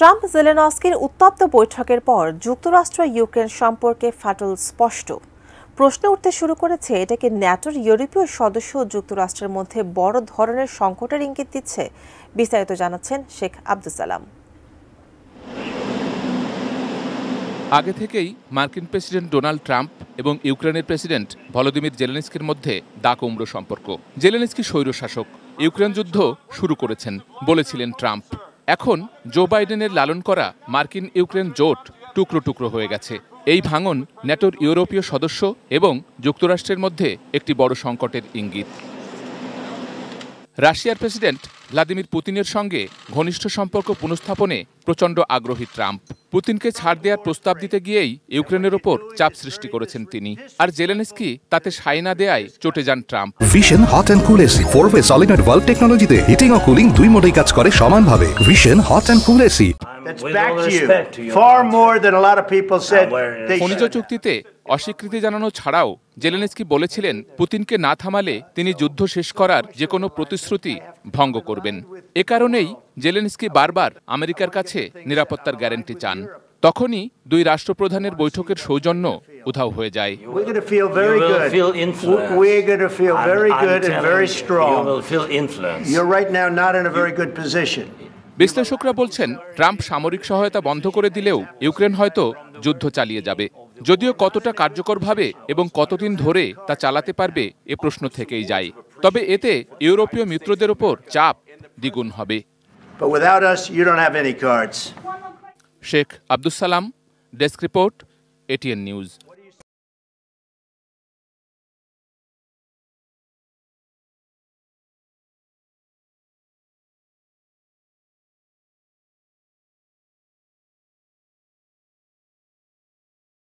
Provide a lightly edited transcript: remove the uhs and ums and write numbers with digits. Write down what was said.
Trump জেলেনস্কির উত্তপ্ত বৈঠকের পর যুক্তরাষ্ট্র ইউক্রেন সম্পর্কে ফাটল স্পষ্ট। প্রশ্ন উঠতে শুরু করেছে, এটা কি ন্যাটোর ইউরোপীয় সদস্য যুক্তরাষ্ট্রের মধ্যে বড় ধরনের সংকটের ইঙ্গিত দিচ্ছে? বিস্তারিত জানাচ্ছেন শেখ আব্দুস সালাম। আগে থেকেই মার্কিন প্রেসিডেন্ট ডোনাল্ড ট্রাম্প এবং ইউক্রেনের প্রেসিডেন্ট ভলোদিমির জেলেনস্কির মধ্যে দাগ-উমড়ো সম্পর্ক। জেলেনস্কি স্বৈরশাসক, ইউক্রেন যুদ্ধ শুরু করেছেন বলেছিলেন ট্রাম্প। এখন জো বাইডেনের লালন করা মার্কিন ইউক্রেন জোট টুকরো টুকরো হয়ে গেছে। এই ভাঙন ন্যাটোর ইউরোপীয় সদস্য এবং যুক্তরাষ্ট্রের মধ্যে একটি বড় সংকটের ইঙ্গিত। রাশিয়ার প্রেসিডেন্ট ভ্লাদিমির পুতিনের সঙ্গে ঘনিষ্ঠ সম্পর্ক পুনঃস্থাপনে প্রচণ্ড আগ্রহী ট্রাম্প। পুতিনকে ছাড় দেওয়ার প্রস্তাব দিতে গিয়েই ইউক্রেনের ওপর চাপ সৃষ্টি করেছেন তিনি। আর জেলেনস্কি তাতে সায় না দেয়ায় চটে যান Trump. Vision hot and cool AC 4-ওয়ে সলিনয়েড ভালভ টেকনোলজিতে হিটিং ও কুলিং দুই মোডেই কাজ করে সমানভাবে। Vision hot and cool AC. খনিজ চুক্তিতে অস্বীকৃতি জানানো ছাড়াও জেলেনস্কি বলেছিলেন, পুতিনকে না থামালে তিনি যুদ্ধ শেষ করার যে কোনো প্রতিশ্রুতি ভঙ্গ করবেন। এ কারণেই জেলেনস্কি বারবার আমেরিকার কাছে নিরাপত্তার গ্যারান্টি চান। তখনই দুই রাষ্ট্রপ্রধানের বৈঠকের সৌজন্য উধাও হয়ে যায়। বিশ্লেষকরা বলছেন, ট্রাম্প সামরিক সহায়তা বন্ধ করে দিলেও ইউক্রেন হয়তো যুদ্ধ চালিয়ে যাবে। যদিও কতটা কার্যকরভাবে এবং কতদিন ধরে তা চালাতে পারবে এ প্রশ্ন থেকেই যায়। তবে এতে ইউরোপীয় মিত্রদের ওপর চাপ দ্বিগুণ হবে। Sheikh Abdus Salam, desk report, ATN news.